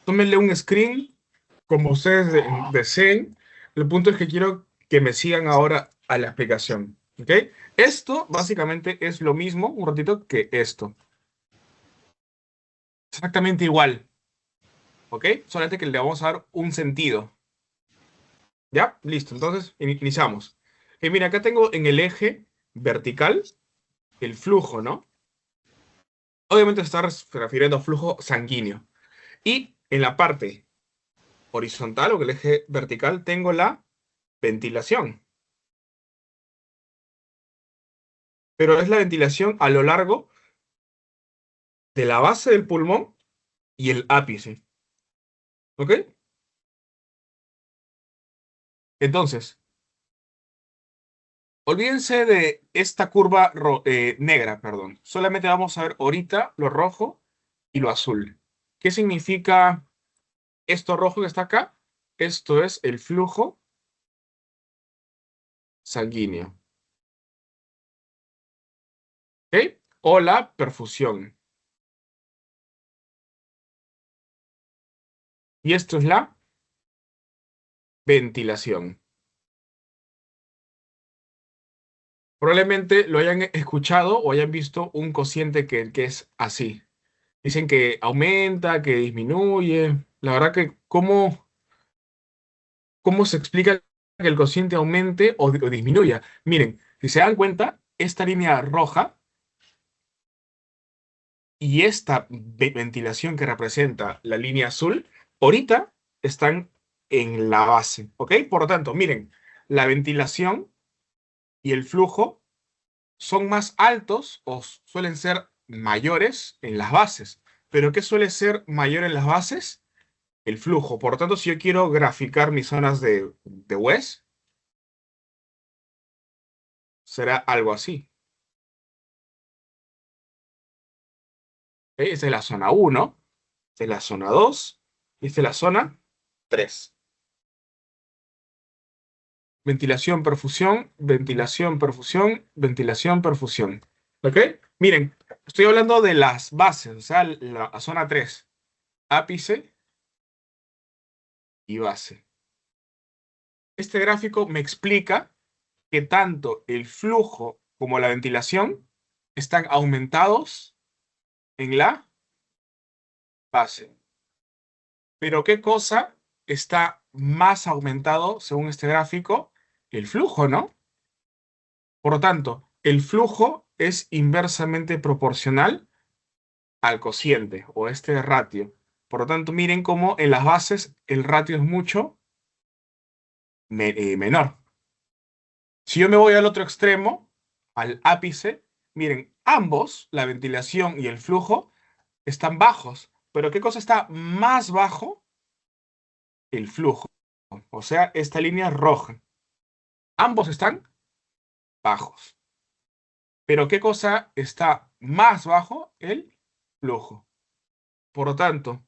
tómenle un screen como ustedes deseen. El punto es que quiero que me sigan ahora a la explicación. ¿Ok? Esto básicamente es lo mismo, un ratito, que esto. Exactamente igual. ¿Ok? Solamente que le vamos a dar un sentido. ¿Ya? Listo. Entonces, iniciamos. Mira, acá tengo en el eje vertical el flujo, ¿no? Obviamente se está refiriendo a flujo sanguíneo. Y en la parte horizontal o el eje vertical tengo la ventilación. Pero es la ventilación a lo largo de la base del pulmón y el ápice. ¿Ok? Entonces, olvídense de esta curva negra, perdón. Solamente vamos a ver ahorita lo rojo y lo azul. ¿Qué significa esto rojo que está acá? Esto es el flujo sanguíneo. ¿Ok? O la perfusión. Y esto es la ventilación. Probablemente lo hayan escuchado o hayan visto un cociente que es así. Dicen que aumenta, que disminuye. La verdad que, ¿cómo se explica que el cociente aumente o disminuya? Miren, si se dan cuenta, esta línea roja y esta ventilación que representa la línea azul, ahorita están en la base, ¿ok? Por lo tanto, miren, la ventilación y el flujo son más altos o suelen ser mayores en las bases. ¿Pero qué suele ser mayor en las bases? El flujo. Por lo tanto, si yo quiero graficar mis zonas de West, será algo así. ¿Ok? Esta es la zona 1, esta es la zona 2 y esta es la zona 3. Ventilación, perfusión, ventilación, perfusión, ventilación, perfusión. ¿Ok? Miren, estoy hablando de las bases, o sea, la zona 3, ápice y base. Este gráfico me explica que tanto el flujo como la ventilación están aumentados en la base. Pero ¿qué cosa está más aumentado según este gráfico? El flujo, ¿no? Por lo tanto, el flujo es inversamente proporcional al cociente o este ratio. Por lo tanto, miren cómo en las bases el ratio es mucho menor. Si yo me voy al otro extremo, al ápice, miren, ambos, la ventilación y el flujo, están bajos. Pero ¿qué cosa está más bajo? El flujo. O sea, esta línea roja. Ambos están bajos. Pero ¿qué cosa está más bajo? El flujo. Por lo tanto,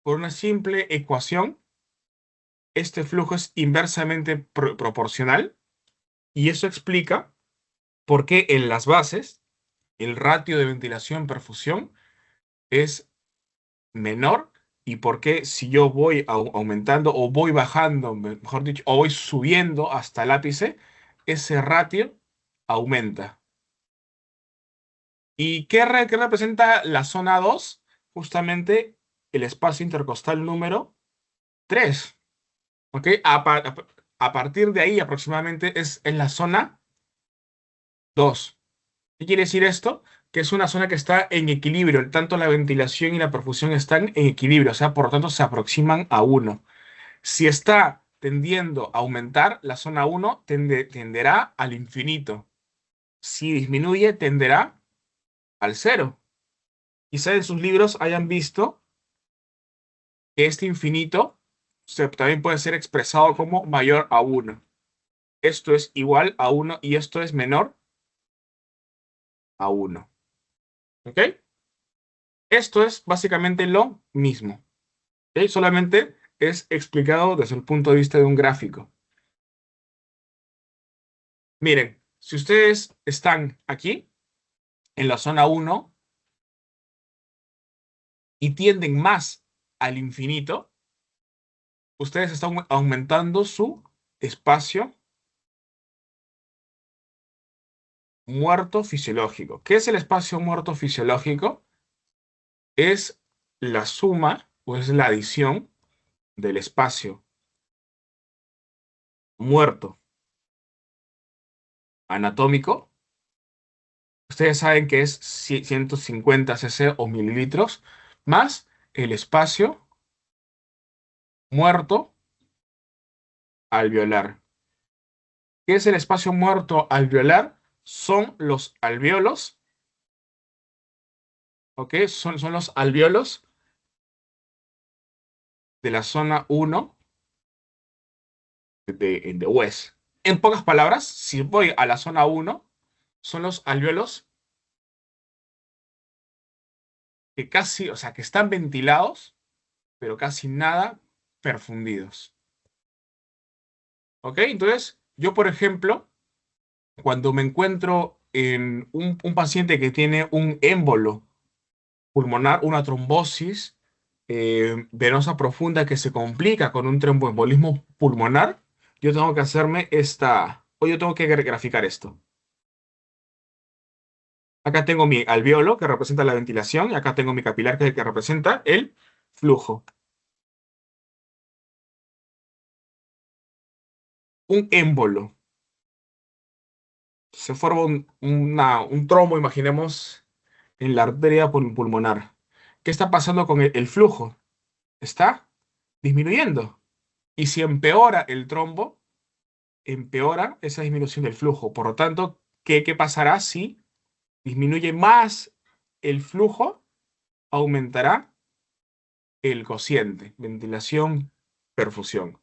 por una simple ecuación, este flujo es inversamente proporcional y eso explica por qué en las bases el ratio de ventilación-perfusión es menor y por qué si yo voy aumentando o voy bajando, mejor dicho, o voy subiendo hasta el ápice, ese ratio aumenta. ¿Y qué representa la zona 2? Justamente el espacio intercostal número 3. ¿Ok? A partir de ahí aproximadamente es en la zona 2. ¿Qué quiere decir esto? Que es una zona que está en equilibrio, tanto la ventilación y la perfusión están en equilibrio, o sea, por lo tanto se aproximan a 1. Si está tendiendo a aumentar, la zona 1 tenderá al infinito. Si disminuye, tenderá al 0. Quizá en sus libros hayan visto que este infinito también puede ser expresado como mayor a 1. Esto es igual a 1 y esto es menor a 1. ¿Ok? Esto es básicamente lo mismo. ¿Ok? Solamente es explicado desde el punto de vista de un gráfico. Miren, si ustedes están aquí, en la zona 1, y tienden más al infinito, ustedes están aumentando su espacio muerto fisiológico. ¿Qué es el espacio muerto fisiológico? Es la suma o es la adición del espacio muerto anatómico. Ustedes saben que es 150 cc o mililitros más el espacio muerto alveolar. ¿Qué es el espacio muerto alveolar? Son los alvéolos, ¿ok? Son los alvéolos de la zona 1 de West. En pocas palabras, si voy a la zona 1, son los alvéolos que casi, o sea, que están ventilados, pero casi nada perfundidos. ¿Ok? Entonces, yo, por ejemplo, cuando me encuentro en un paciente que tiene un émbolo pulmonar, una trombosis venosa profunda que se complica con un tromboembolismo pulmonar, yo tengo que hacerme o yo tengo que graficar esto. Acá tengo mi alvéolo que representa la ventilación y acá tengo mi capilar que representa el flujo. Un émbolo. Se forma un trombo, imaginemos, en la arteria pulmonar. ¿Qué está pasando con el flujo? Está disminuyendo. Y si empeora el trombo, empeora esa disminución del flujo. Por lo tanto, ¿qué pasará si disminuye más el flujo? Aumentará el cociente, ventilación, perfusión.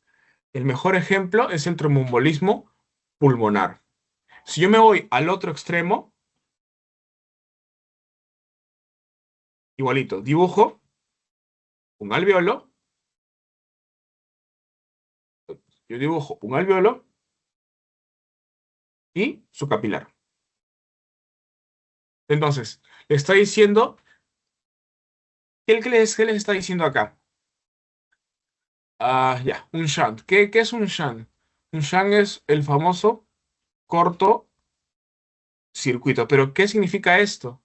El mejor ejemplo es el tromboembolismo pulmonar. Si yo me voy al otro extremo, igualito, dibujo un alveolo, yo dibujo un alveolo y su capilar. Entonces, le está diciendo, ¿qué les está diciendo acá? Ya, un shunt. ¿Qué es un shunt? Un shunt es el famoso corto circuito. ¿Pero qué significa esto?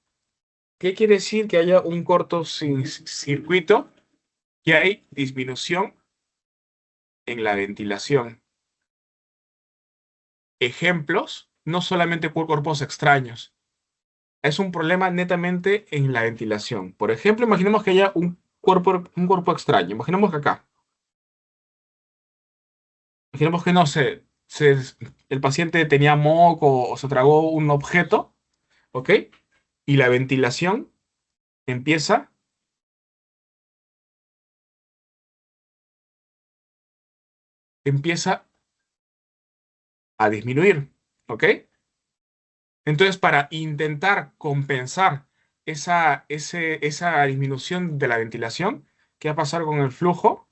¿Qué quiere decir que haya un corto circuito? Que hay disminución en la ventilación. Ejemplos, no solamente por cuerpos extraños. Es un problema netamente en la ventilación. Por ejemplo, imaginemos que haya un cuerpo extraño. Imaginemos que acá. Imaginemos que no sé, el paciente tenía moco o se tragó un objeto, ¿ok? Y la ventilación empieza, empieza a disminuir, ¿ok? Entonces, para intentar compensar esa disminución de la ventilación, ¿qué va a pasar con el flujo?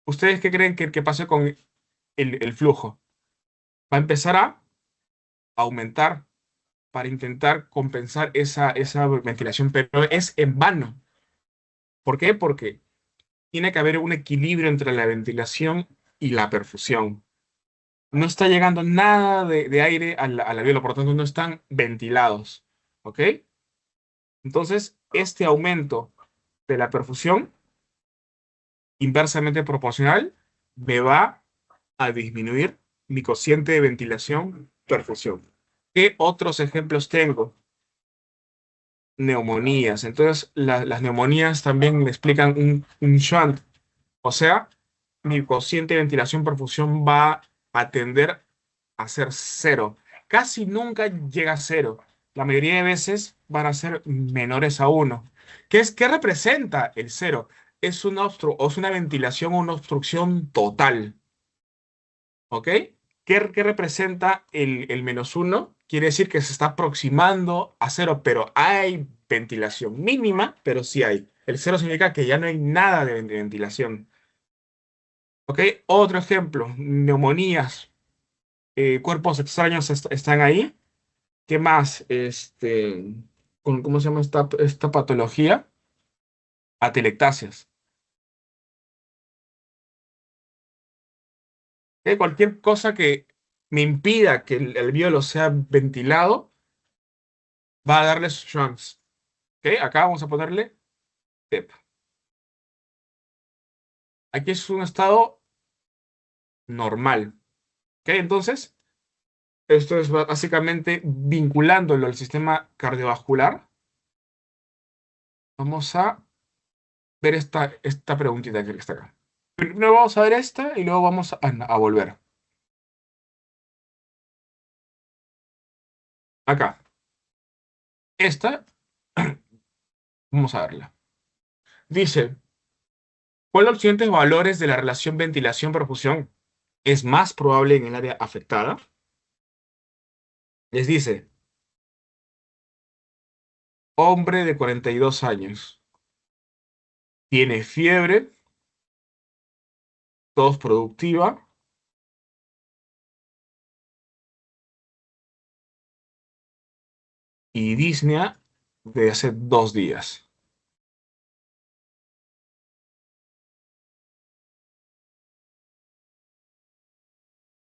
¿Ustedes qué creen que pase con el flujo? Va a empezar a aumentar para intentar compensar esa ventilación, pero es en vano. ¿Por qué? Porque tiene que haber un equilibrio entre la ventilación y la perfusión. No está llegando nada de aire al alvéolo, por lo tanto no están ventilados. ¿Ok? Entonces, este aumento de la perfusión, inversamente proporcional, me va a disminuir mi cociente de ventilación-perfusión. ¿Qué otros ejemplos tengo? Neumonías. Entonces, las neumonías también me explican un shunt. O sea, mi cociente de ventilación-perfusión va a tender a ser cero. Casi nunca llega a cero. La mayoría de veces van a ser menores a uno. ¿Qué representa el cero? Es una ventilación o una obstrucción total. ¿Ok? ¿Qué representa el menos uno? Quiere decir que se está aproximando a cero, pero hay ventilación mínima, pero sí hay. El cero significa que ya no hay nada de ventilación. ¿Ok? Otro ejemplo, neumonías, cuerpos extraños están ahí. ¿Qué más? con ¿cómo se llama esta patología? Atelectasias. Cualquier cosa que me impida que el alvéolo sea ventilado va a darle shunts. ¿Ok? Acá vamos a ponerle TEP. Aquí es un estado normal. ¿Ok? Entonces, esto es básicamente vinculándolo al sistema cardiovascular. Vamos a ver esta preguntita que está acá. Primero vamos a ver esta y luego vamos a volver. Acá. Esta, vamos a verla. Dice, ¿cuál de los siguientes valores de la relación ventilación-perfusión es más probable en el área afectada? Les dice, hombre de 42 años, tiene fiebre, tos productiva y disnea de hace 2 días.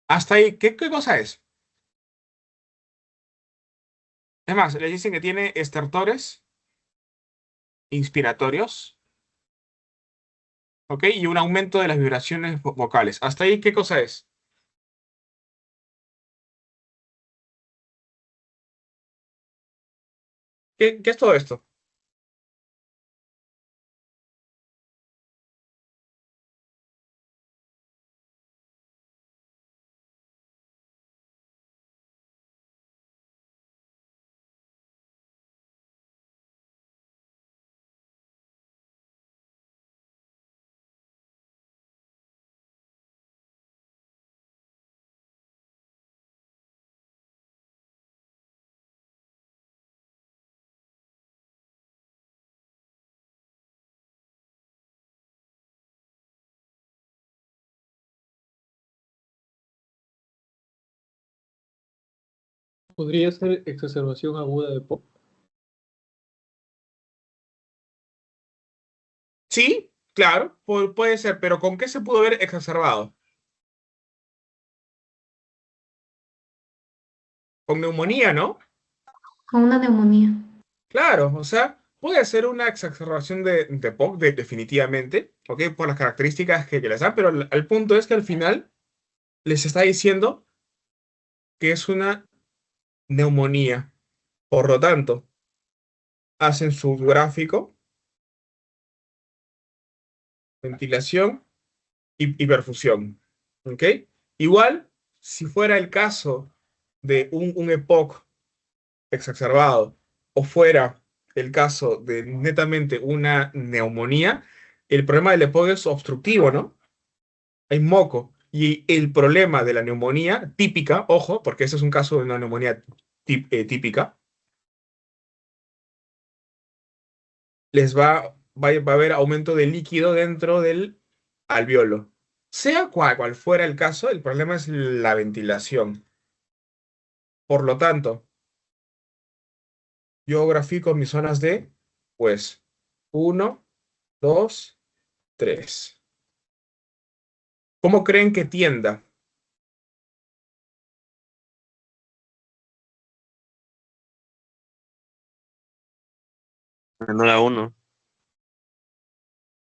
Hasta ahí, ¿qué cosa es? Es más, les dicen que tiene estertores inspiratorios, ¿ok? Y un aumento de las vibraciones vocales. Hasta ahí, ¿qué cosa es? ¿Qué es todo esto? Podría ser exacerbación aguda de POC. Sí, claro, puede ser, pero ¿con qué se pudo ver exacerbado? Con neumonía, ¿no? Con una neumonía. Claro, o sea, puede ser una exacerbación de POC, definitivamente, ¿ok? Por las características que les dan, pero el punto es que al final les está diciendo que es una neumonía. Por lo tanto, hacen su gráfico, ventilación y perfusión, ¿ok? Igual, si fuera el caso de un EPOC exacerbado o fuera el caso de netamente una neumonía, el problema del EPOC es obstructivo, ¿no? Hay moco. Y el problema de la neumonía típica, ojo, porque ese es un caso de una neumonía típica, va a haber aumento de líquido dentro del alveolo. Sea cual fuera el caso, el problema es la ventilación. Por lo tanto, yo grafico mis zonas de, pues, uno, 2, 3. ¿Cómo creen que tienda? Menor a 1.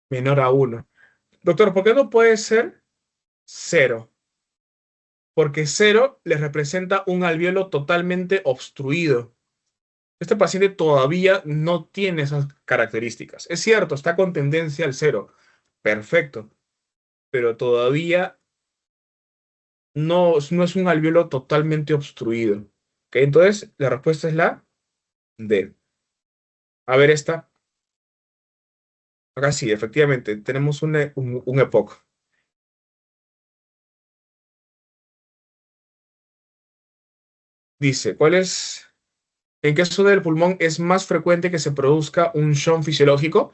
Menor a uno. Doctor, ¿por qué no puede ser cero? Porque cero les representa un alveolo totalmente obstruido. Este paciente todavía no tiene esas características. Es cierto, está con tendencia al cero. Perfecto. Pero todavía no es un alveolo totalmente obstruido. ¿Ok? Entonces, la respuesta es la D. A ver esta. Acá sí, efectivamente, tenemos un EPOC. Dice, ¿en qué zona del pulmón es más frecuente que se produzca un shunt fisiológico?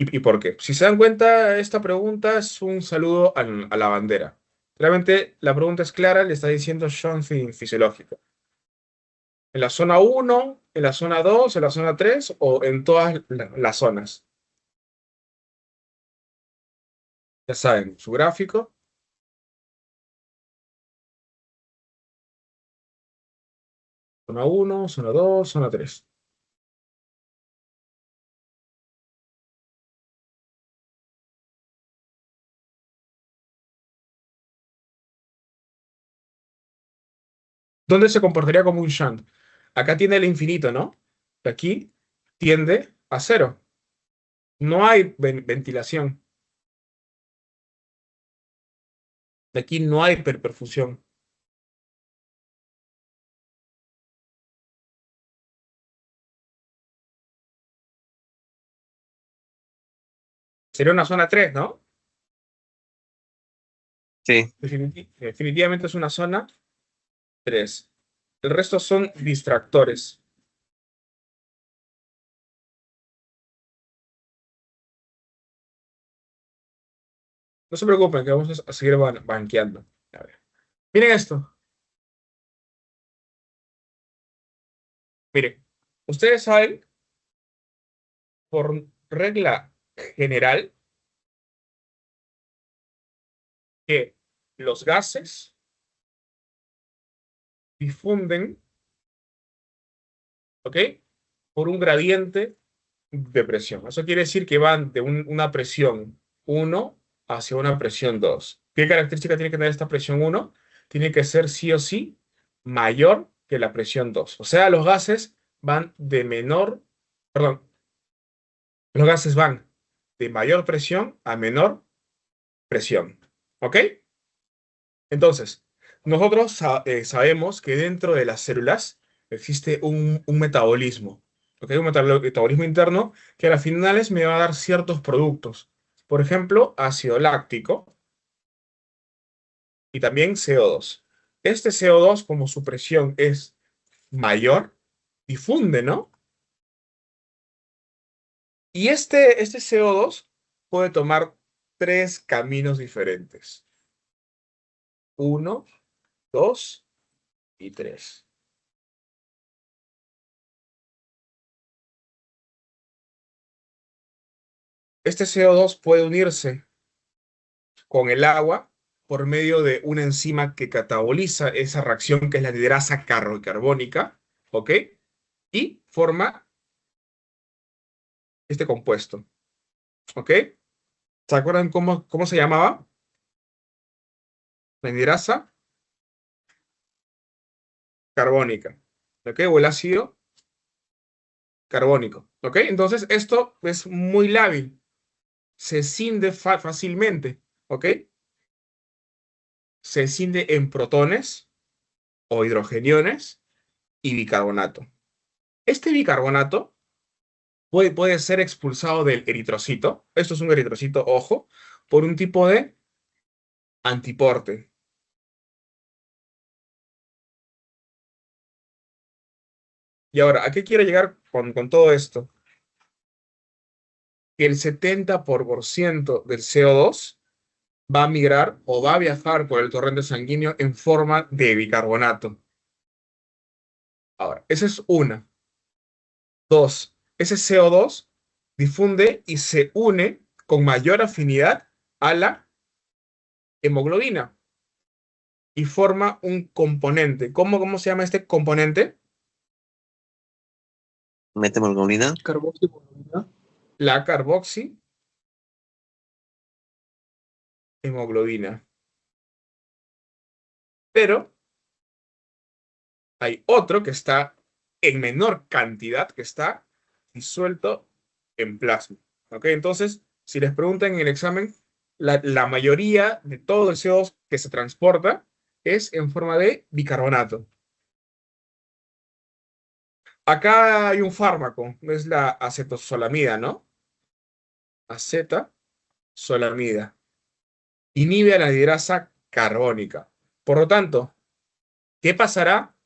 ¿Y por qué? Si se dan cuenta, esta pregunta es un saludo a la bandera. Realmente la pregunta es clara, le está diciendo shunt fisiológico. En la zona 1, ¿En la zona 2, en la zona 3 o en todas las zonas? Ya saben, su gráfico. Zona 1, zona 2, zona 3. ¿Dónde se comportaría como un shunt? Acá tiene el infinito, ¿no? Aquí tiende a cero. No hay ventilación. De aquí no hay perfusión. Sería una zona 3, ¿no? Sí. Definitivamente es una zona 3. El resto son distractores. No se preocupen, que vamos a seguir banqueando. A ver. Miren esto. Miren, ustedes saben, por regla general, que los gases difunden, ¿ok? Por un gradiente de presión. Eso quiere decir que van de una presión 1 hacia una presión 2. ¿Qué característica tiene que tener esta presión 1? Tiene que ser sí o sí mayor que la presión 2. O sea, los gases van de menor, perdón, los gases van de mayor presión a menor presión. ¿Ok? Entonces, nosotros sabemos que dentro de las células existe un metabolismo, ¿ok? Un metabolismo interno que a las finales me va a dar ciertos productos. Por ejemplo, ácido láctico y también CO2. Este CO2, como su presión es mayor, difunde, ¿no? Y este CO2 puede tomar tres caminos diferentes. 1, 2 y 3. Este CO2 puede unirse con el agua por medio de una enzima que cataboliza esa reacción que es la anhidrasa carbónica, ¿ok? Y forma este compuesto, ¿ok? ¿Se acuerdan cómo se llamaba? La anhidrasa carbónica, ¿ok? O el ácido carbónico, ¿ok? Entonces esto es muy lábil, se escinde fácilmente, ¿ok? Se escinde en protones o hidrogeniones y bicarbonato. Este bicarbonato puede ser expulsado del eritrocito. Esto es un eritrocito, ojo, por un tipo de antiporte. Y ahora, ¿a qué quiero llegar con todo esto? Que el 70% del CO2 va a migrar o va a viajar por el torrente sanguíneo en forma de bicarbonato. Ahora, esa es una. Dos, ese CO2 difunde y se une con mayor afinidad a la hemoglobina y forma un componente. ¿Cómo se llama este componente? Methemoglobina. Carboximoglobina. La carboxihemoglobina. Pero hay otro que está en menor cantidad, que está disuelto en plasma. ¿Ok? Entonces, si les preguntan en el examen, la mayoría de todo el CO2 que se transporta es en forma de bicarbonato. Acá hay un fármaco, es la acetosolamida, ¿no? Acetazolamida. Inhibe a la anhidrasa carbónica. Por lo tanto, ¿qué pasará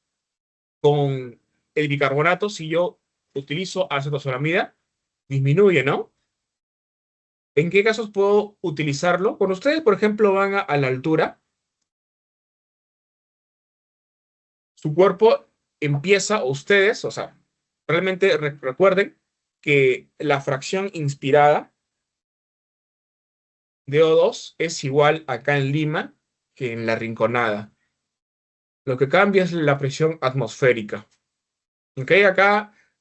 con el bicarbonato si yo utilizo acetozolamida? Disminuye, ¿no? ¿En qué casos puedo utilizarlo? Cuando ustedes, por ejemplo, van a la altura, su cuerpo empieza, o ustedes, o sea, Realmente recuerden que la fracción inspirada de O2 es igual acá en Lima que en la Rinconada. Lo que cambia es la presión atmosférica. ¿Ok?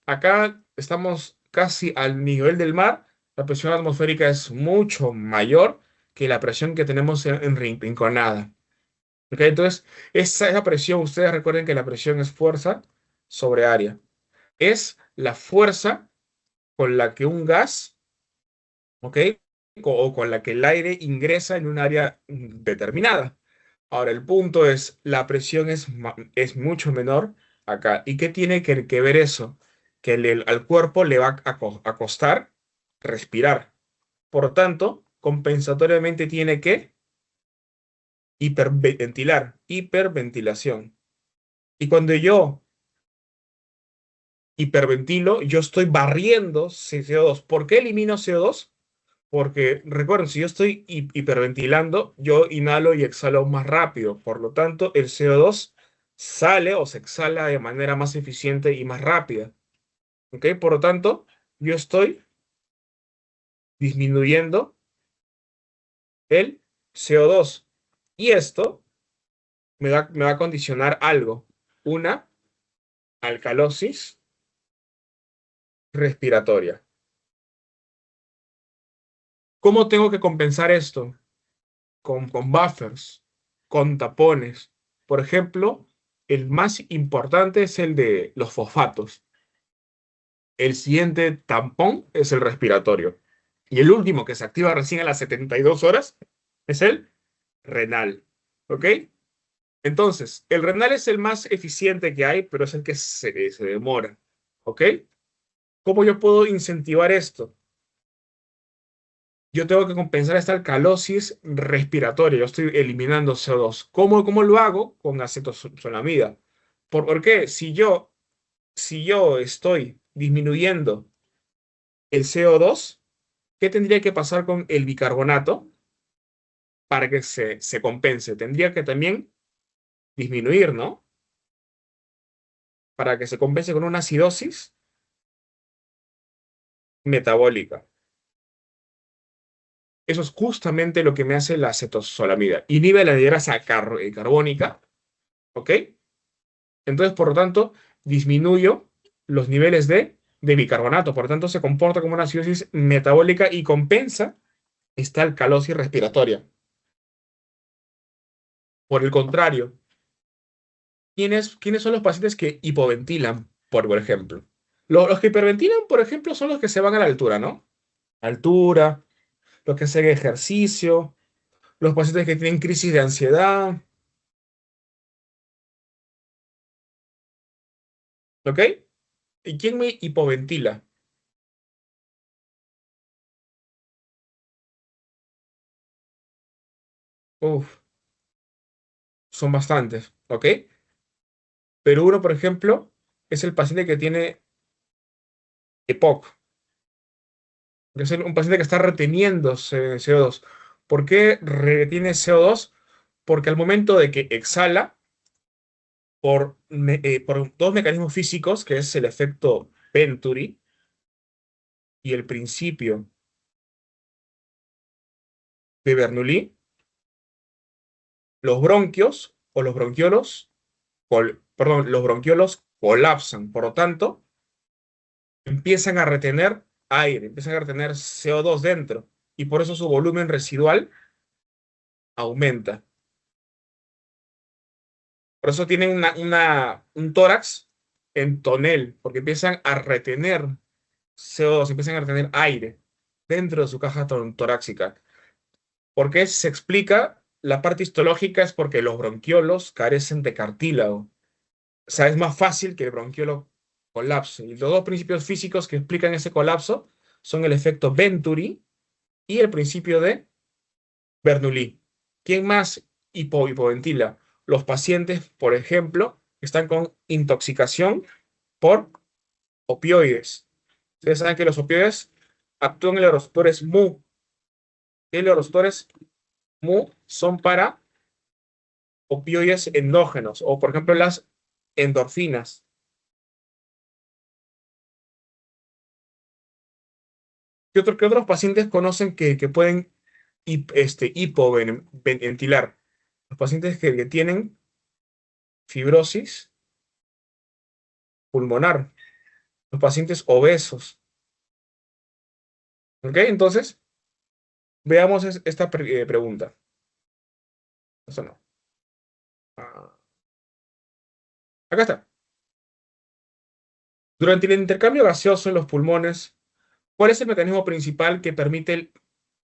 Acá estamos casi al nivel del mar. La presión atmosférica es mucho mayor que la presión que tenemos en Rinconada. ¿Ok? Entonces, esa presión, ustedes recuerden que la presión es fuerza sobre área. Es la fuerza con la que un gas, ¿ok? O con la que el aire ingresa en un área determinada. Ahora, el punto es, la presión es mucho menor acá. ¿Y qué tiene que ver eso? Que al cuerpo le va a costar respirar. Por tanto, compensatoriamente tiene que hiperventilación. Y cuando yo hiperventilo, yo estoy barriendo CO2. ¿Por qué elimino CO2? Porque recuerden, si yo estoy hiperventilando, yo inhalo y exhalo más rápido. Por lo tanto, el CO2 sale o se exhala de manera más eficiente y más rápida. ¿Ok? Por lo tanto, yo estoy disminuyendo el CO2. Y esto me va a condicionar algo. Una alcalosis respiratoria. ¿Cómo tengo que compensar esto? Con buffers, con tapones. Por ejemplo, el más importante es el de los fosfatos. El siguiente tampón es el respiratorio. Y el último que se activa recién a las 72 horas es el renal. ¿Ok? Entonces, el renal es el más eficiente que hay, pero es el que se demora. ¿Ok? ¿Cómo yo puedo incentivar esto? Yo tengo que compensar esta alcalosis respiratoria. Yo estoy eliminando CO2. ¿Cómo lo hago? Con acetosolamida. ¿Por qué? Si yo estoy disminuyendo el CO2, ¿qué tendría que pasar con el bicarbonato para que se compense? Tendría que también disminuir, ¿no? Para que se compense con una acidosis metabólica. Eso es justamente lo que me hace la acetosolamida. Inhibe la hidrasa carbónica, ¿ok? Entonces, por lo tanto, disminuyo los niveles de bicarbonato. Por lo tanto, se comporta como una acidosis metabólica y compensa esta alcalosis respiratoria. Por el contrario, ¿quiénes son los pacientes que hipoventilan, por ejemplo? Los que hiperventilan, por ejemplo, son los que se van a la altura, ¿no? Altura, los que hacen ejercicio, los pacientes que tienen crisis de ansiedad, ¿ok? ¿Y quién me hipoventila? Uf, son bastantes, ¿ok? Pero uno, por ejemplo, es el paciente que tiene EPOC, que es un paciente que está reteniendo CO2. ¿Por qué retiene CO2? Porque al momento de que exhala, por dos mecanismos físicos, que es el efecto Venturi y el principio de Bernoulli, los bronquios o los bronquiolos, perdón, los bronquiolos colapsan. Por lo tanto, empiezan a retener aire, empiezan a retener CO2 dentro y por eso su volumen residual aumenta. Por eso tienen un tórax en tonel, porque empiezan a retener CO2, empiezan a retener aire dentro de su caja torácica. ¿Por qué se explica? La parte histológica es porque los bronquiolos carecen de cartílago. O sea, es más fácil que el bronquiolo colapse. Y los dos principios físicos que explican ese colapso son el efecto Venturi y el principio de Bernoulli. ¿Quién más hipoventila? Los pacientes, por ejemplo, que están con intoxicación por opioides. Ustedes saben que los opioides actúan en los receptores Mu. Y los receptores Mu son para opioides endógenos, o por ejemplo las endorfinas. qué otros pacientes conocen que pueden hipoventilar? Los pacientes que tienen fibrosis pulmonar, los pacientes obesos. ¿Ok? Entonces, veamos esta pregunta. Eso no. Ah, acá está. Durante el intercambio gaseoso en los pulmones, ¿cuál es el mecanismo principal que permite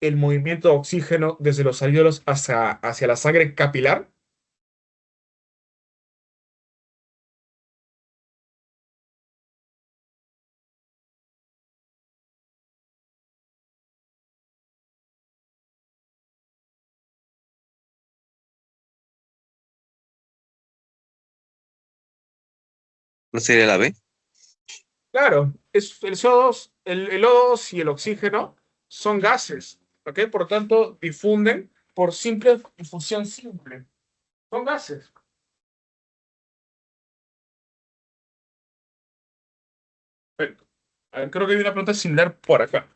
el movimiento de oxígeno desde los alvéolos hacia la sangre capilar? ¿No sería la B? Claro, es el CO2, el O2 y el oxígeno son gases, ¿ok? Por lo tanto, difunden por simple difusión simple. Son gases. Perfecto. A ver, creo que hay una pregunta similar por acá.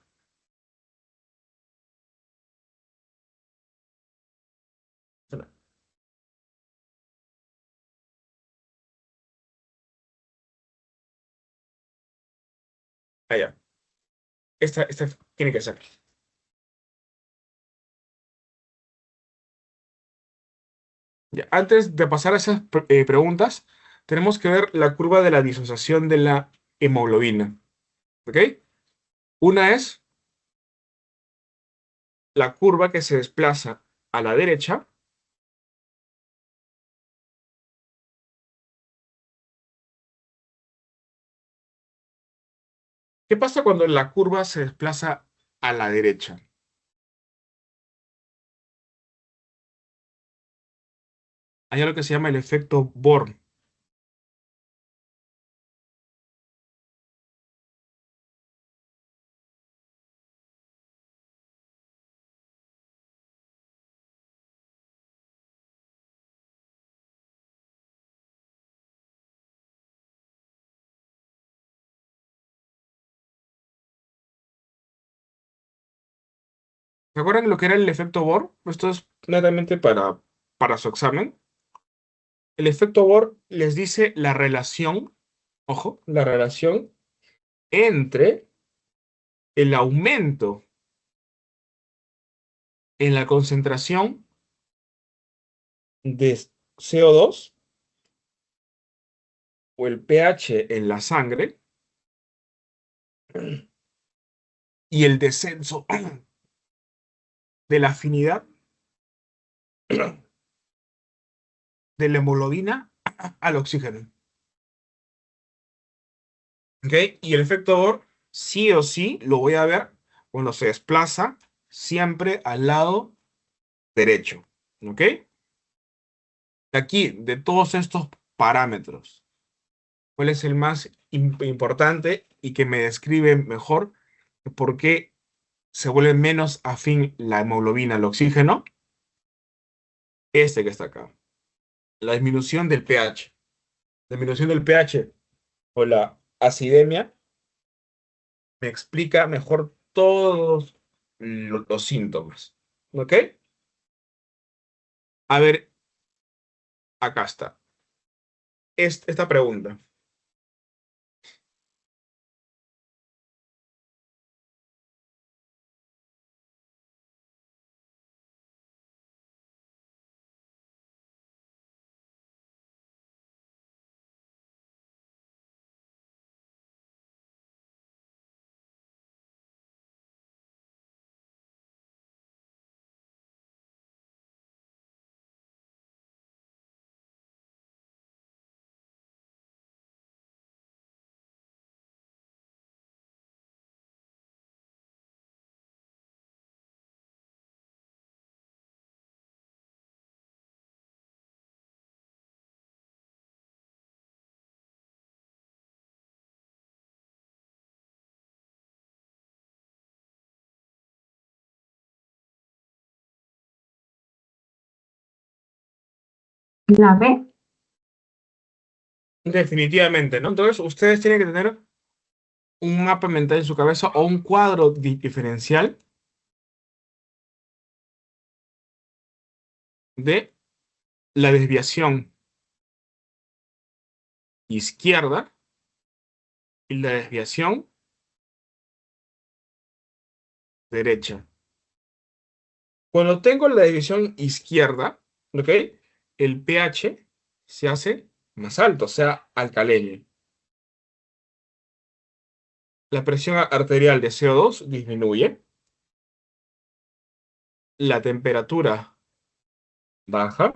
Allá. Esta tiene que ser. Ya, antes de pasar a esas preguntas, tenemos que ver la curva de la disociación de la hemoglobina. ¿Ok? Una es la curva que se desplaza a la derecha. ¿Qué pasa cuando la curva se desplaza a la derecha? Hay algo que se llama el efecto Born. ¿Se acuerdan lo que era el efecto Bohr? Esto es netamente para su examen. El efecto Bohr les dice la relación, ojo, la relación entre el aumento en la concentración de CO2 o el pH en la sangre y el descenso de la afinidad de la hemoglobina al oxígeno. ¿Ok? Y el efecto Bohr sí o sí lo voy a ver cuando se desplaza siempre al lado derecho. ¿Ok? Aquí, de todos estos parámetros, ¿cuál es el más importante y que me describe mejor por qué se vuelve menos afín la hemoglobina al oxígeno? Este que está acá. La disminución del pH. La disminución del pH o la acidemia me explica mejor todos los síntomas. ¿Ok? A ver, acá está. Esta pregunta. La B. Definitivamente, ¿no? Entonces, ustedes tienen que tener un mapa mental en su cabeza o un cuadro diferencial de la desviación izquierda y la desviación derecha. Cuando tengo la desviación izquierda, ¿ok? El pH se hace más alto, o sea, alcaleno. La presión arterial de CO2 disminuye, la temperatura baja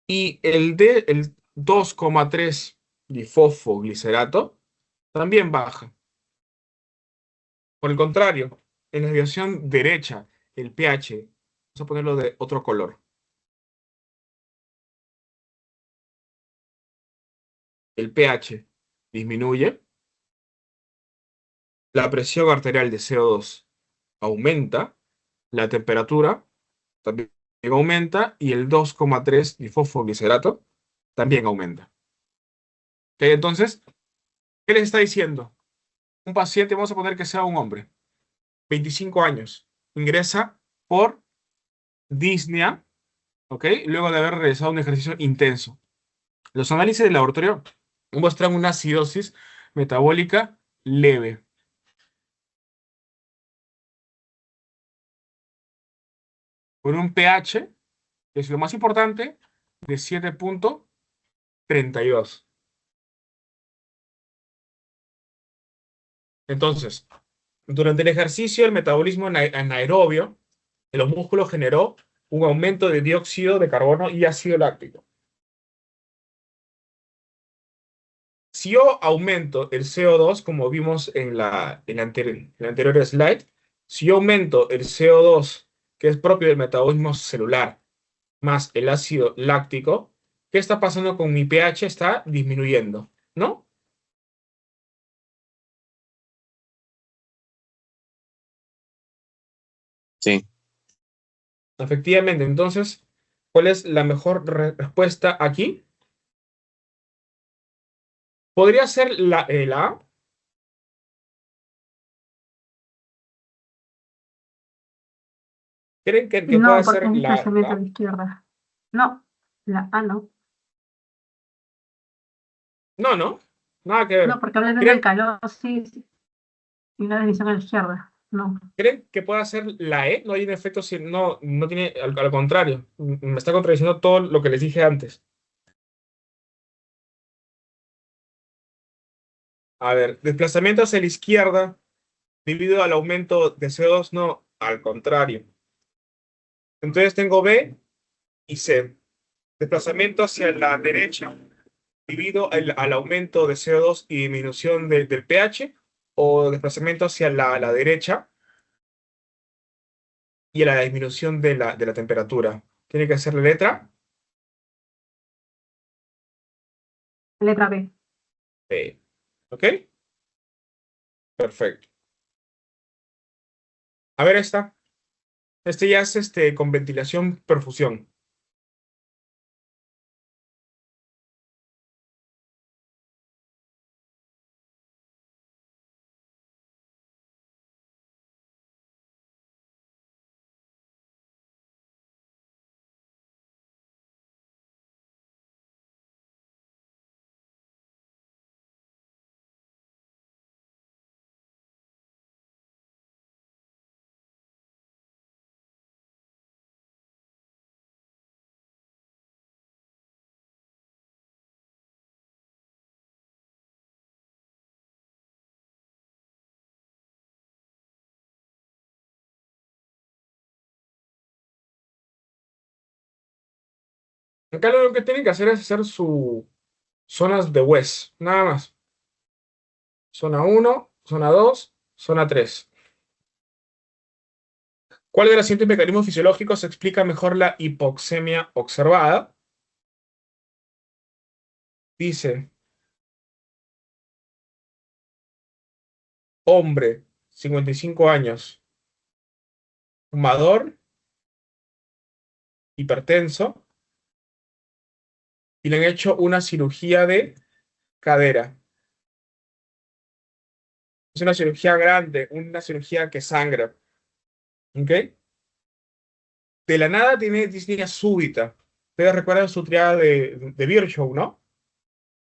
y el 2,3 difosfoglicerato también baja. Por el contrario, en la desviación derecha, el pH, vamos a ponerlo de otro color. El pH disminuye, la presión arterial de CO2 aumenta, la temperatura también aumenta y el 2,3 difosfoglicerato también aumenta. ¿Ok? Entonces, ¿qué les está diciendo? Un paciente, vamos a poner que sea un hombre, 25 años, ingresa por disnea, ¿ok? Luego de haber realizado un ejercicio intenso. Los análisis de laboratorio muestran una acidosis metabólica leve. Con un pH, que es lo más importante, de 7,32. Entonces, durante el ejercicio, el metabolismo anaerobio en los músculos generó un aumento de dióxido de carbono y ácido láctico. Si yo aumento el CO2, como vimos en la anterior slide, si yo aumento el CO2, que es propio del metabolismo celular, más el ácido láctico, ¿qué está pasando con mi pH? Está disminuyendo, ¿no? Sí. Efectivamente, entonces, ¿cuál es la mejor respuesta aquí? Podría ser la A. ¿Creen que pueda No, porque ser es la desplazamiento a A? la izquierda. No, la A no. No, no, nada que No, ver. porque hablan del ¿Creen, calor, sí, sí, y una división a la izquierda. No. creen que pueda ser la E? No hay un efecto, no, no tiene, al contrario, me está contradiciendo todo lo que les dije antes. A ver, desplazamiento hacia la izquierda debido al aumento de CO2, no, al contrario. Entonces tengo B y C. Desplazamiento hacia la derecha debido al aumento de CO2 y disminución del pH, o desplazamiento hacia la derecha y a la disminución de la temperatura. Tiene que ser la letra Letra B. B. ¿Ok? Perfecto. A ver esta. Este ya es con ventilación perfusión. Acá lo que tienen que hacer es hacer su zonas de West, nada más. Zona 1, zona 2, zona 3. ¿Cuál de los siguientes mecanismos fisiológicos explica mejor la hipoxemia observada? Dice, hombre, 55 años, fumador, hipertenso, y le han hecho una cirugía de cadera. Es una cirugía grande, una cirugía que sangra. ¿Ok? De la nada tiene disnea súbita. Ustedes recuerdan su triada de Virchow, ¿no?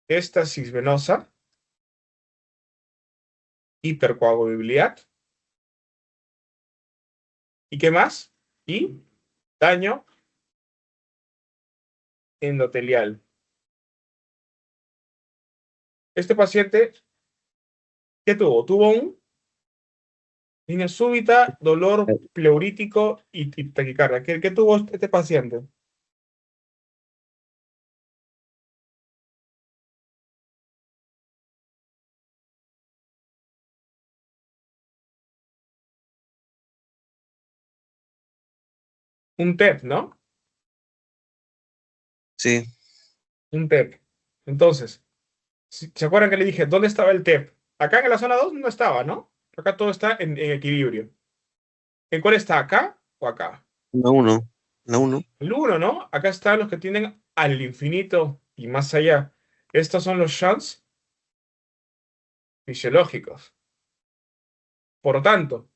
Éstasis venosa, hipercoagulabilidad. ¿Y qué más? Y daño endotelial. Este paciente, ¿qué tuvo? Tuvo un disnea súbita, dolor pleurítico y taquicardia. ¿Qué tuvo este paciente? Un TEP, ¿no? Sí, Un TEP. Entonces, ¿se acuerdan que le dije dónde estaba el TEP? Acá en la zona 2 no estaba, ¿no? Acá todo está en equilibrio. ¿En cuál está? ¿Acá o acá? la uno. La uno. El uno, ¿no? Acá están los que tienden al infinito y más allá. Estos son los shunts fisiológicos. Por lo tanto,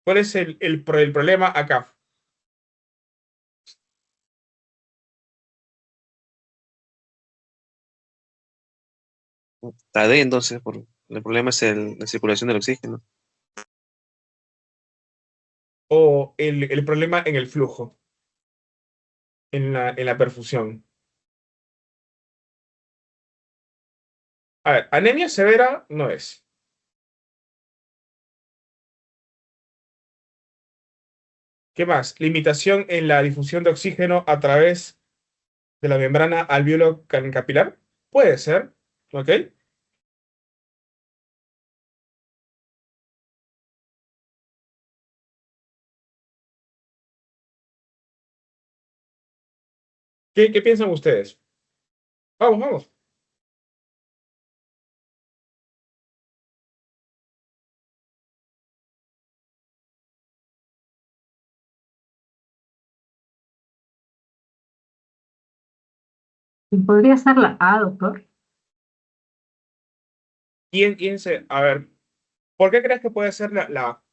¿cuál es el problema acá? La D, entonces, el problema es la circulación del oxígeno. O el problema en el flujo, en la perfusión. A ver, anemia severa no es. ¿Qué más? Limitación en la difusión de oxígeno a través de la membrana alveolo capilar. Puede ser, ¿ok? ¿Qué piensan ustedes? Vamos, vamos. Podría ser la A, doctor, A ver, ¿por qué crees que puede ser la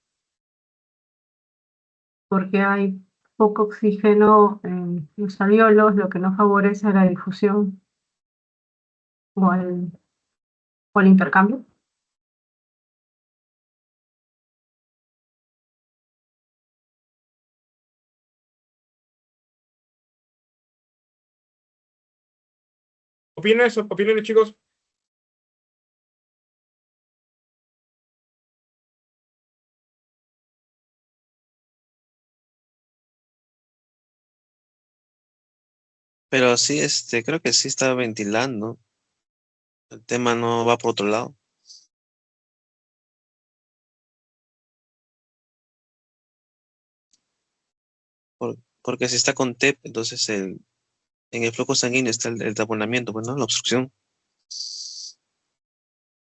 porque hay poco oxígeno en los alvéolos, lo que no favorece la difusión o el intercambio. opinen eso? Opinen, chicos. Pero sí, creo que sí está ventilando. El tema no va por otro lado. Porque si está con TEP, entonces en el flujo sanguíneo está el taponamiento, pues, ¿no? La obstrucción.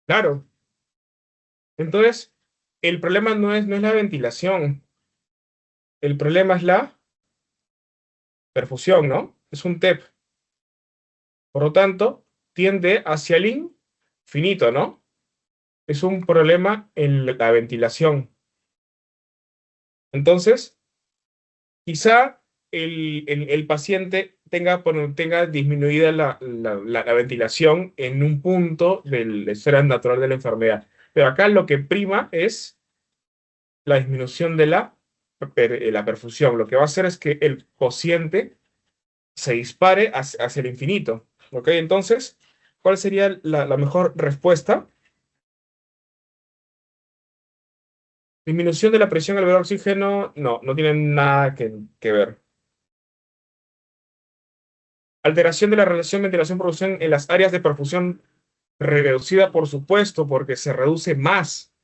Claro. Entonces, el problema no es la ventilación. El problema es la perfusión, ¿no? Es un TEP. Por lo tanto, tiende hacia el infinito, ¿no? Es un problema en la ventilación. Entonces, quizá el paciente tenga disminuida la ventilación en un punto de la esfera natural de la enfermedad. Pero acá lo que prima es la disminución de la perfusión. Lo que va a hacer es que el cociente se dispare hacia el infinito. ¿Ok? Entonces, ¿cuál sería la mejor respuesta? Disminución de la presión alveolar oxígeno, no tiene nada que ver. Alteración de la relación ventilación-producción en las áreas de perfusión reducida, por supuesto, porque se reduce más,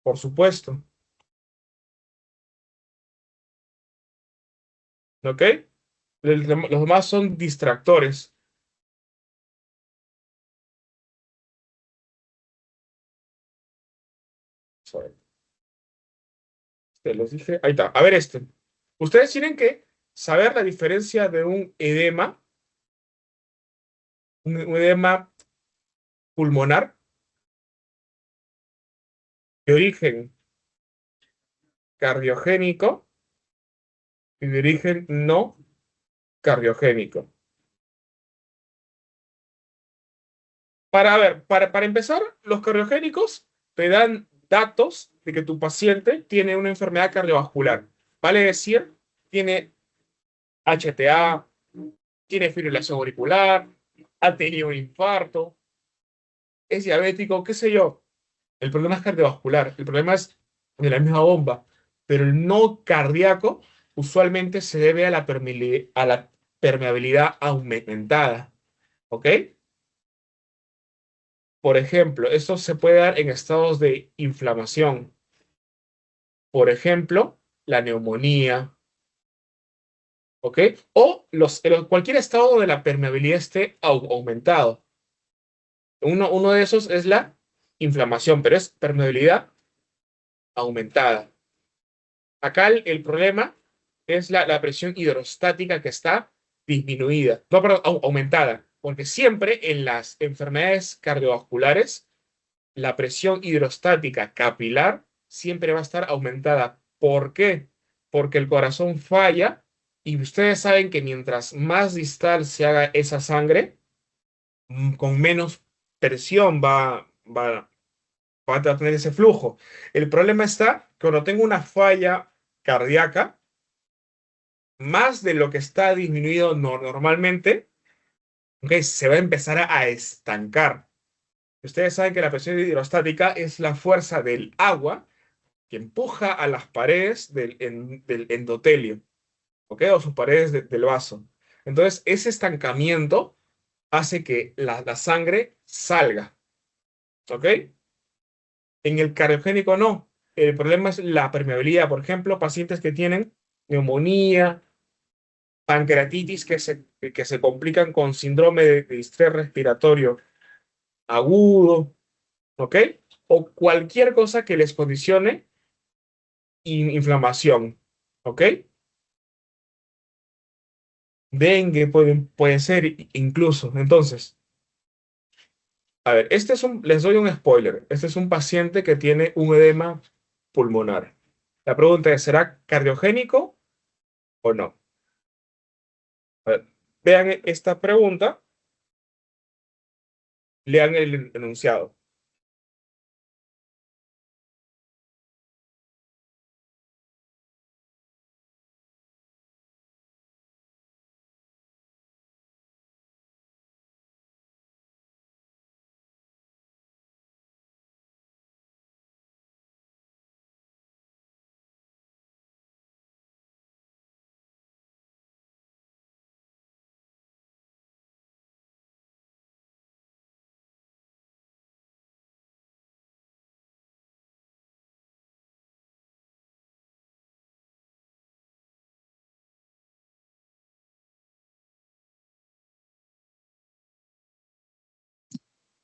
por supuesto. ¿Ok? Los demás son distractores. Sorry. Te los dije. Ahí está. A ver este. Ustedes tienen que saber la diferencia de un edema pulmonar de origen cardiogénico y de origen no cardiogénico. Para empezar, los cardiogénicos te dan datos de que tu paciente tiene una enfermedad cardiovascular. Vale decir, tiene HTA, tiene fibrilación auricular, ha tenido un infarto, es diabético, qué sé yo. El problema es cardiovascular, el problema es de la misma bomba, pero el no cardíaco usualmente se debe a a la permeabilidad aumentada, ¿ok? Por ejemplo, esto se puede dar en estados de inflamación. Por ejemplo, la neumonía, ¿ok? O cualquier estado donde la permeabilidad esté aumentado. Uno de esos es la inflamación, pero es permeabilidad aumentada. Acá el problema es la presión hidrostática que está disminuida, no, perdón, aumentada, porque siempre en las enfermedades cardiovasculares la presión hidrostática capilar siempre va a estar aumentada. ¿Por qué? Porque el corazón falla y ustedes saben que mientras más distal se haga esa sangre, con menos presión va a tener ese flujo. El problema está que cuando tengo una falla cardíaca, más de lo que está disminuido normalmente, ¿ok? Se va a empezar a estancar. Ustedes saben que la presión hidrostática es la fuerza del agua que empuja a las paredes del endotelio, ¿ok? O sus paredes del vaso. Entonces, ese estancamiento hace que la sangre salga, ¿ok? En el cardiogénico no. El problema es la permeabilidad. Por ejemplo, pacientes que tienen neumonía, pancreatitis que se complican con síndrome de distrés respiratorio agudo, ¿ok? O cualquier cosa que les condicione inflamación, ¿ok? Dengue puede ser incluso. Entonces, a ver, les doy un spoiler. Este es un paciente que tiene un edema pulmonar. La pregunta es, ¿será cardiogénico o no? A ver, vean esta pregunta, lean el enunciado.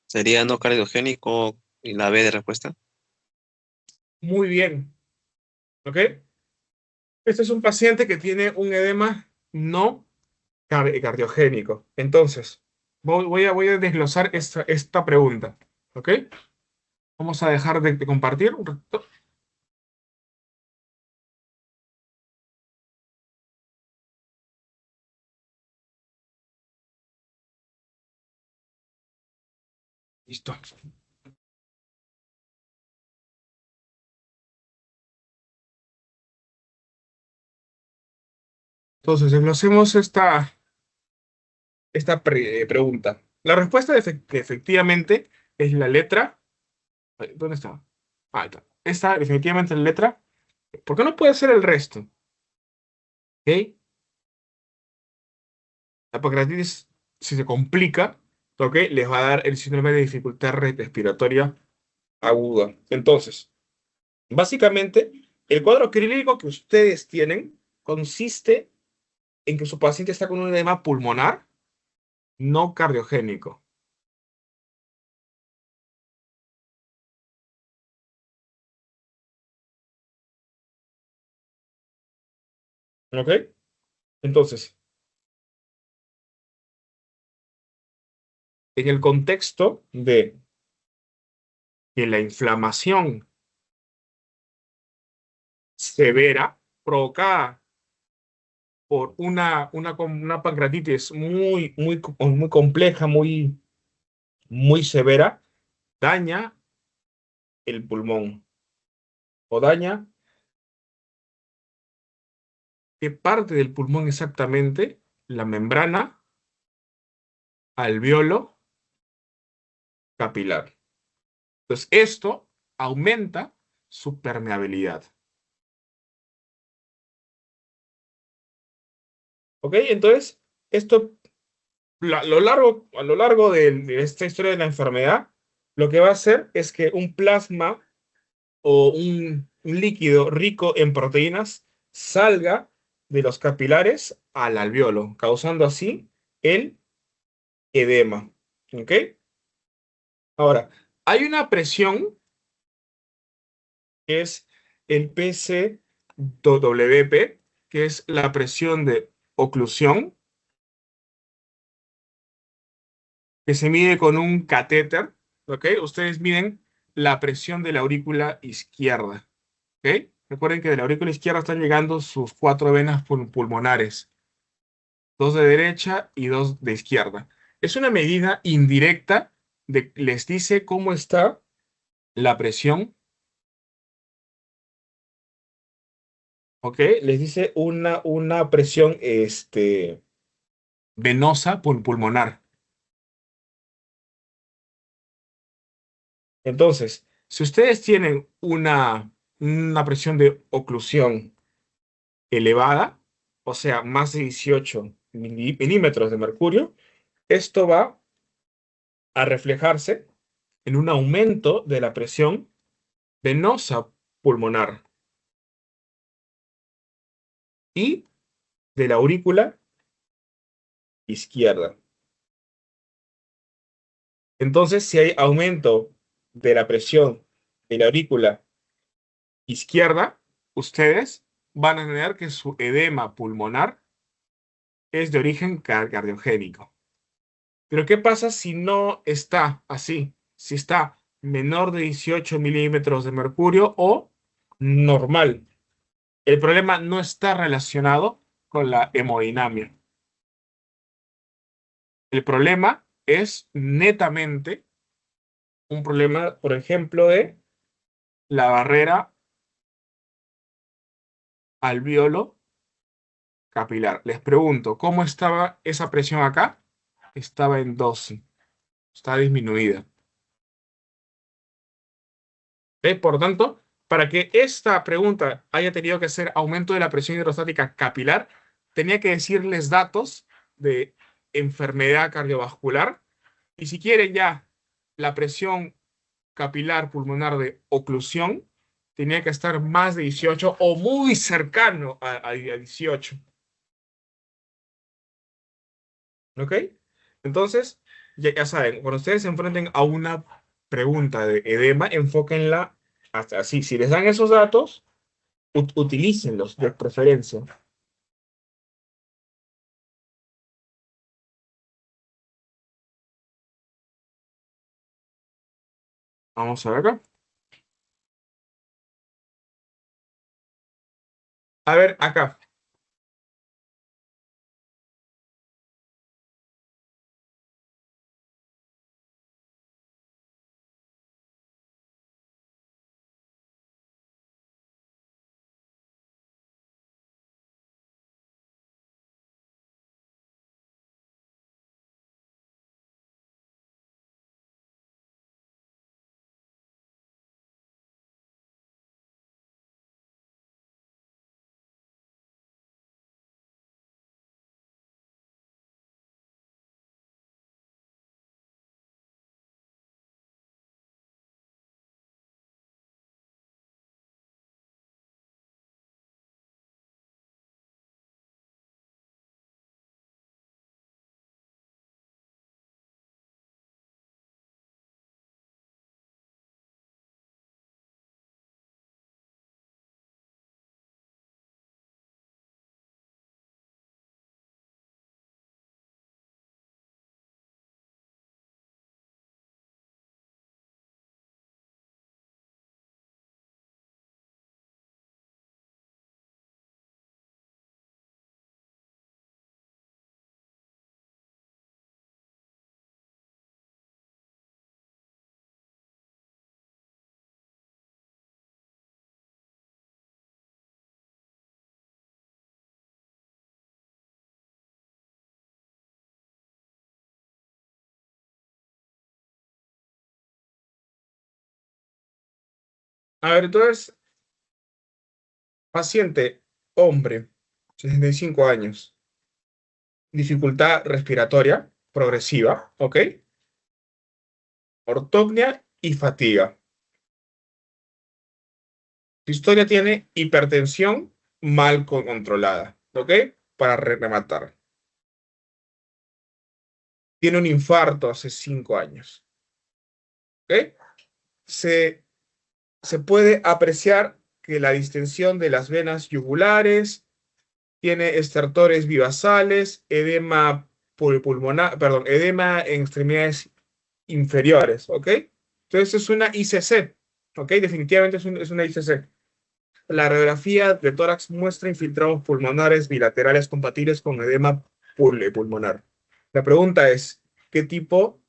Sería no cardiogénico y la B de respuesta. Muy bien, ¿ok? Este es un paciente que tiene un edema no cardiogénico. Entonces, voy a desglosar esta pregunta, ¿ok? Vamos a dejar de compartir un ratito. Listo. Entonces, desglosemos esta pregunta. La respuesta efectivamente es la letra. Ay, ¿dónde está? Ah, ahí está. Esta definitivamente es la letra. ¿Por qué no puede ser el resto? ¿Ok? La pancreatitis, si se complica, ¿ok? Les va a dar el síndrome de dificultad respiratoria aguda. Entonces, básicamente, el cuadro clínico que ustedes tienen consiste en que su paciente está con un edema pulmonar no cardiogénico. ¿Ok? Entonces, en el contexto de que la inflamación severa provocada por una pancreatitis muy compleja, muy severa, daña el pulmón o daña qué parte del pulmón exactamente, la membrana alveolo capilar. Entonces, esto aumenta su permeabilidad. ¿Ok? Entonces, esto a lo largo de esta historia de la enfermedad, lo que va a hacer es que un plasma o un líquido rico en proteínas salga de los capilares al alveolo, causando así el edema. ¿Ok? Ahora, hay una presión que es el PCWP, que es la presión de oclusión, que se mide con un catéter. ¿Ok? Ustedes miden la presión de la aurícula izquierda. ¿Ok? Recuerden que de la aurícula izquierda están llegando sus 4 venas pulmonares, 2 de derecha y 2 de izquierda. Es una medida indirecta les dice cómo está la presión, ¿ok? Les dice una presión venosa pulmonar. Entonces, si ustedes tienen una presión de oclusión elevada, o sea, más de 18 milímetros de mercurio, esto va a reflejarse en un aumento de la presión venosa pulmonar y de la aurícula izquierda. Entonces, si hay aumento de la presión de la aurícula izquierda, ustedes van a tener que su edema pulmonar es de origen cardiogénico. Pero ¿qué pasa si no está así? Si está menor de 18 milímetros de mercurio o normal. El problema no está relacionado con la hemodinamia. El problema es netamente un problema, por ejemplo, de la barrera alveolo capilar. Les pregunto, ¿cómo estaba esa presión acá? Estaba en 12. Está disminuida. ¿Ves? Por tanto, para que esta pregunta haya tenido que ser aumento de la presión hidrostática capilar, tenía que decirles datos de enfermedad cardiovascular. Y si quieren ya la presión capilar pulmonar de oclusión, tenía que estar más de 18 o muy cercano a 18. ¿Ok? Entonces, ya saben, cuando ustedes se enfrenten a una pregunta de edema, enfóquenla hasta así. Si les dan esos datos, utilícenlos de preferencia. Vamos a ver acá. A ver, acá. A ver, entonces, paciente, hombre, 65 años, dificultad respiratoria progresiva, ¿ok? Ortopnia y fatiga. Tu historia tiene hipertensión mal controlada, ¿ok? Para rematar. Tiene un infarto hace 5 años, ¿ok? Se, se puede apreciar que la distensión de las venas yugulares, tiene estertores vivasales, edema pulmonar, perdón, edema en extremidades inferiores, ¿ok? Entonces es una ICC, ¿ok? Definitivamente es una ICC. La radiografía de tórax muestra infiltrados pulmonares bilaterales compatibles con edema pulmonar. La pregunta es, ¿qué tipo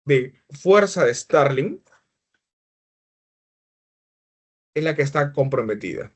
de fuerza de Starling es la que está comprometida?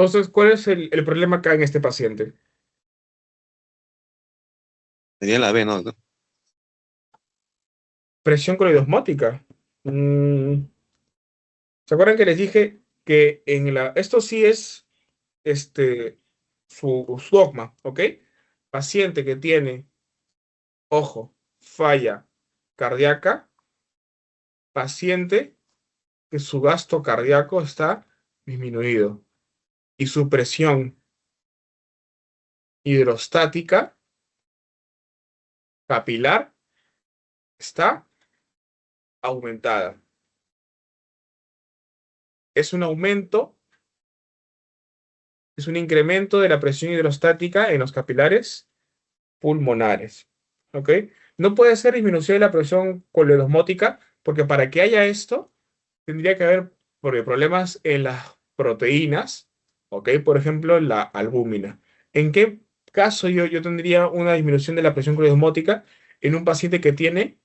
Entonces, ¿cuál es el problema acá en este paciente? Sería la B, ¿no? Presión coloidosmótica. Mm, ¿Se acuerdan que les dije que esto sí es su dogma, ¿ok? Paciente que tiene, ojo, falla cardíaca, paciente que su gasto cardíaco está disminuido y su presión hidrostática capilar está aumentada. Es un aumento, es un incremento de la presión hidrostática en los capilares pulmonares. ¿Ok? No puede ser disminución de la presión coledosmótica, porque para que haya esto, tendría que haber problemas en las proteínas, ¿ok? Por ejemplo, la albúmina. ¿En qué caso yo tendría una disminución de la presión coledosmótica? En un paciente que tiene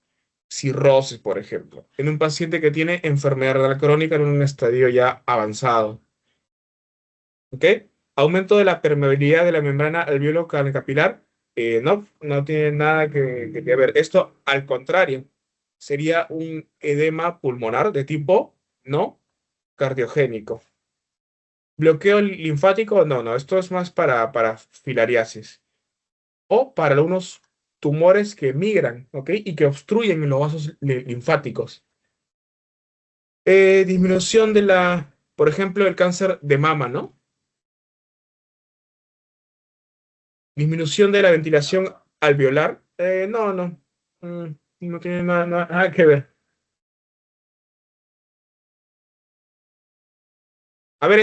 cirrosis, por ejemplo. En un paciente que tiene enfermedad renal crónica en un estadio ya avanzado. ¿Ok? Aumento de la permeabilidad de la membrana alveolo capilar. No tiene nada que ver. Esto, al contrario, sería un edema pulmonar de tipo no cardiogénico. Bloqueo linfático, no, esto es más para filariasis o para algunos tumores que migran, ¿ok? Y que obstruyen los vasos linfáticos. Disminución por ejemplo, el cáncer de mama, ¿no? Disminución de la ventilación alveolar. No. No tiene nada que ver. A ver,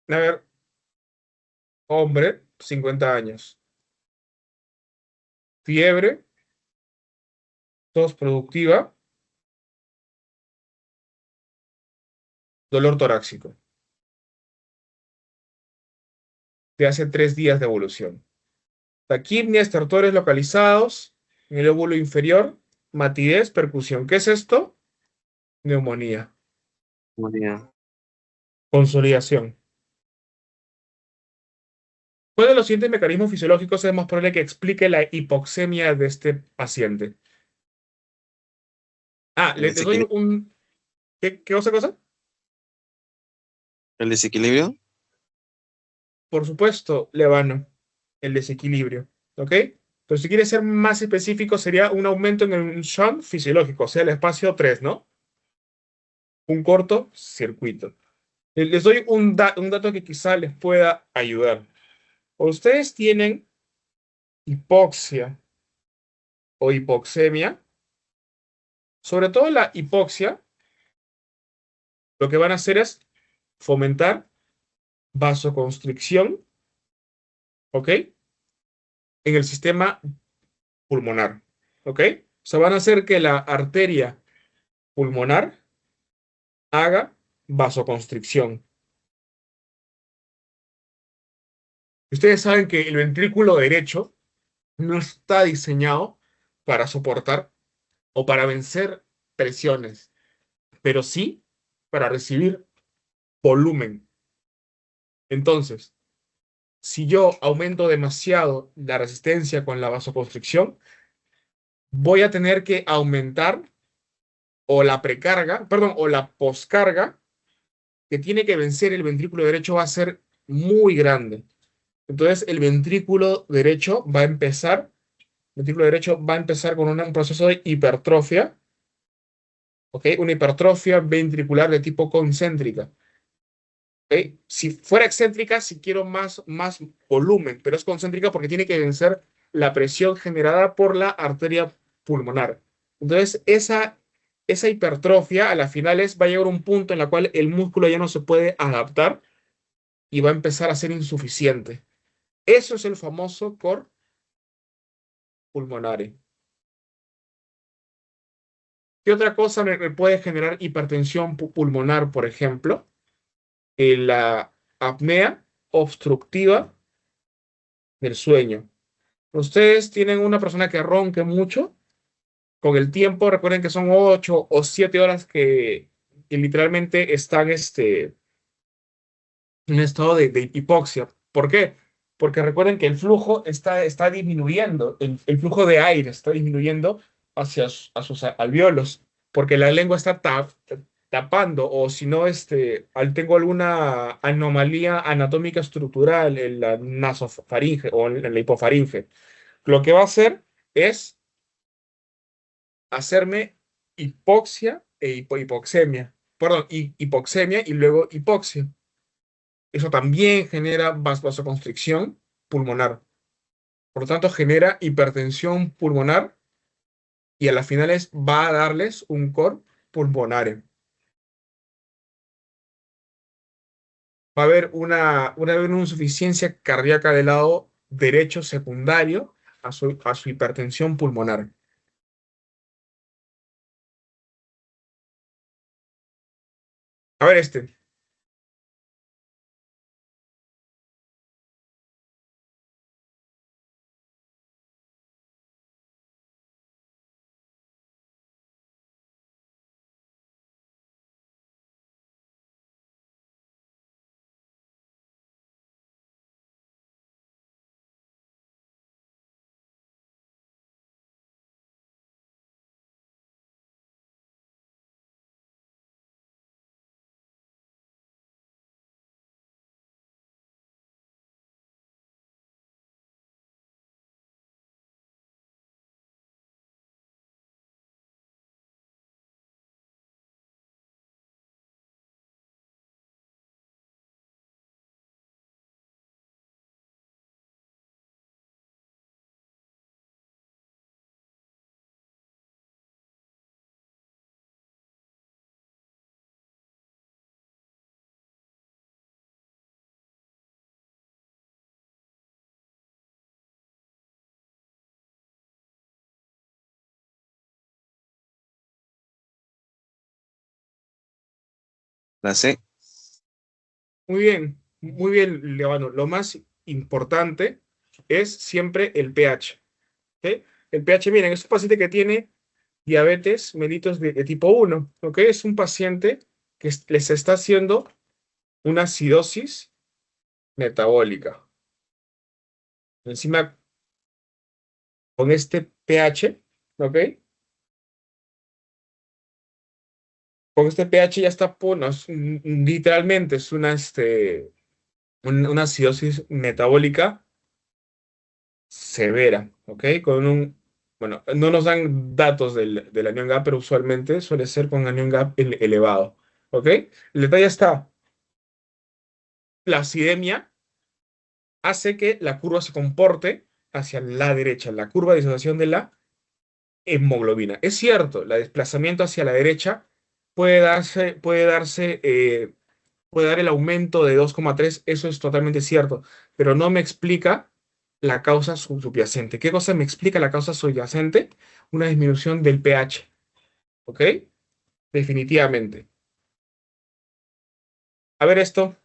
a ver, hombre, 50 años. Fiebre, tos productiva, dolor torácico, de hace 3 días de evolución. Taquipnia, estertores localizados en el lóbulo inferior, matidez, percusión. ¿Qué es esto? Neumonía. Neumonía. Consolidación. ¿Cuál de los siguientes mecanismos fisiológicos es más probable que explique la hipoxemia de este paciente? Ah, El les doy desequilibrio. un... ¿Qué otra cosa? El desequilibrio. Por supuesto, Levano, el desequilibrio. ¿Ok? Pero si quiere ser más específico, sería un aumento en el shunt fisiológico, o sea, el espacio 3, ¿no? Un corto circuito. Les doy un dato que quizá les pueda ayudar. Ustedes tienen hipoxia o hipoxemia, sobre todo la hipoxia, lo que van a hacer es fomentar vasoconstricción, ¿ok? En el sistema pulmonar, ¿ok? O sea, van a hacer que la arteria pulmonar haga vasoconstricción. Ustedes saben que el ventrículo derecho no está diseñado para soportar o para vencer presiones, pero sí para recibir volumen. Entonces, si yo aumento demasiado la resistencia con la vasoconstricción, voy a tener que aumentar o la precarga, perdón, o la poscarga que tiene que vencer el ventrículo derecho va a ser muy grande. Entonces, el ventrículo derecho va a empezar con un proceso de hipertrofia, ¿ok? Una hipertrofia ventricular de tipo concéntrica. ¿Ok? Si fuera excéntrica, si quiero más volumen, pero es concéntrica porque tiene que vencer la presión generada por la arteria pulmonar. Entonces, esa hipertrofia a las finales va a llegar a un punto en el cual el músculo ya no se puede adaptar y va a empezar a ser insuficiente. Eso es el famoso cor pulmonare. ¿Qué otra cosa me puede generar hipertensión pulmonar, por ejemplo? La apnea obstructiva del sueño. Ustedes tienen una persona que ronque mucho, con el tiempo, recuerden que son 8 o 7 horas que literalmente están en un estado de hipoxia. ¿Por qué? Porque recuerden que el flujo está disminuyendo, el flujo de aire está disminuyendo a sus alvéolos, porque la lengua está tapando, o si no, tengo alguna anomalía anatómica estructural en la nasofaringe o en la hipofaringe. Lo que va a hacer es hacerme hipoxia e hipoxemia. Perdón, hipoxemia y luego hipoxia. Eso también genera vasoconstricción pulmonar. Por lo tanto, genera hipertensión pulmonar y a las finales va a darles un cor pulmonar. Va a haber una insuficiencia cardíaca del lado derecho secundario a su hipertensión pulmonar. A ver este. La C. Muy bien, Levano. Lo más importante es siempre el pH. ¿Ok? El pH, miren, es un paciente que tiene diabetes mellitus de tipo 1. ¿Ok? Es un paciente que les está haciendo una acidosis metabólica. Encima, con este pH, ¿ok? Con este pH ya está, no, literalmente es una acidosis metabólica severa, ¿ok? Bueno, no nos dan datos del anión GAP, pero usualmente suele ser con anión GAP elevado, ¿ok? El detalle está, la acidemia hace que la curva se comporte hacia la derecha, la curva de disociación de la hemoglobina. Es cierto, el desplazamiento hacia la derecha puede dar el aumento de 2,3, eso es totalmente cierto, pero no me explica la causa subyacente. ¿Qué cosa me explica la causa subyacente? Una disminución del pH, ¿ok? Definitivamente. A ver esto.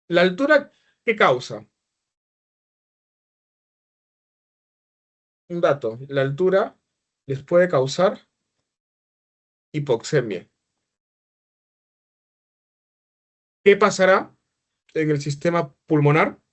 La altura, ¿qué causa? Un dato. La altura les puede causar hipoxemia. ¿Qué pasará en el sistema pulmonar?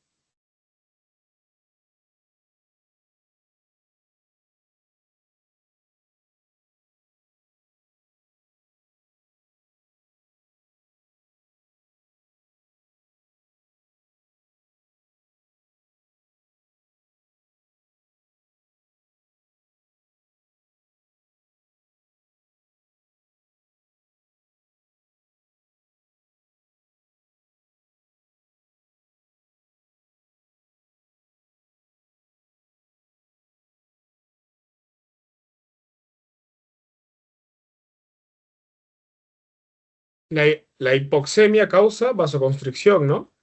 La, la hipoxemia causa vasoconstricción, ¿no?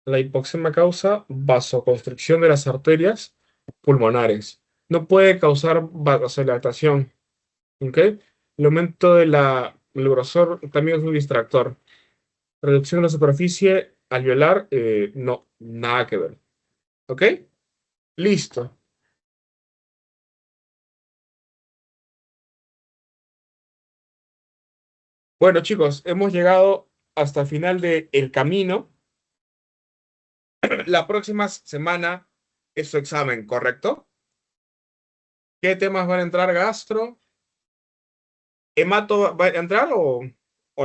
La hipoxemia causa vasoconstricción de las arterias pulmonares. No puede causar vasodilatación, ¿ok? El aumento del grosor también es un distractor. Reducción de la superficie alveolar, no, nada que ver, ¿ok? Listo. Bueno, chicos, hemos llegado hasta el final del camino. La próxima semana es su examen, ¿correcto? ¿Qué temas van a entrar? Gastro. ¿Hemato va a entrar o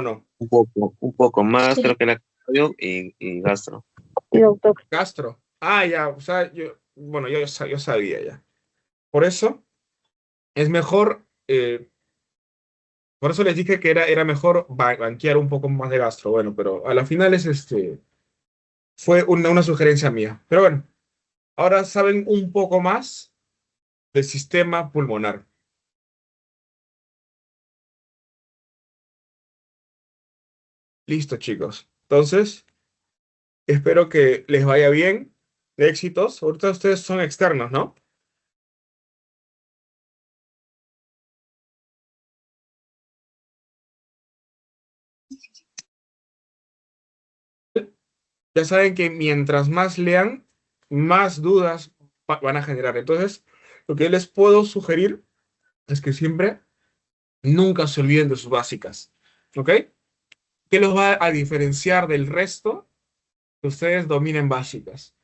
no? Un poco más, Sí. creo que era cardio y gastro. Sí, doctor. Gastro. Ah, ya, o sea, bueno, yo sabía ya. Por eso es mejor, por eso les dije que era mejor banquear un poco más de gastro. Bueno, pero a la final fue una sugerencia mía. Pero bueno, ahora saben un poco más del sistema pulmonar. Listo, chicos. Entonces, espero que les vaya bien. de éxitos. Ahorita ustedes son externos, ¿no? Ya saben que mientras más lean, más dudas van a generar. Entonces, lo que les puedo sugerir es que siempre, nunca se olviden de sus básicas. ¿Ok? ¿Qué los va a diferenciar del resto? Que ustedes dominen básicas.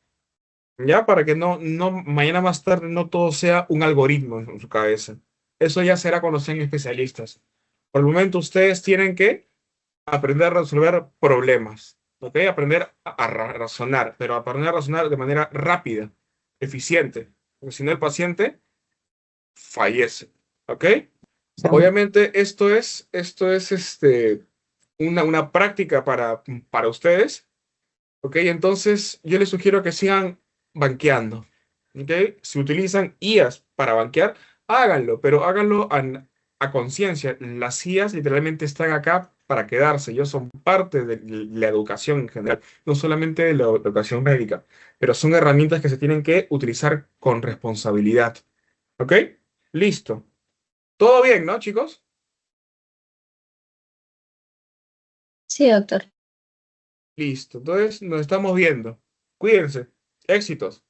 ¿Ya? Para que mañana más tarde no todo sea un algoritmo en su cabeza. Eso ya será cuando sean especialistas. Por el momento, ustedes tienen que aprender a resolver problemas, ¿ok? Aprender a razonar, pero aprender a razonar de manera rápida, eficiente, porque si no el paciente fallece, ¿ok? Obviamente esto es una práctica para ustedes, ¿ok? Entonces yo les sugiero que sigan banqueando, ¿ok? Si utilizan IAs para banquear, háganlo, pero háganlo a conciencia. Las IAs literalmente están acá para quedarse. Ellos son parte de la educación en general, no solamente de la educación médica, pero son herramientas que se tienen que utilizar con responsabilidad, ¿ok? Listo. ¿Todo bien, no, chicos? Sí, doctor. Listo. Entonces nos estamos viendo. Cuídense. Éxitos.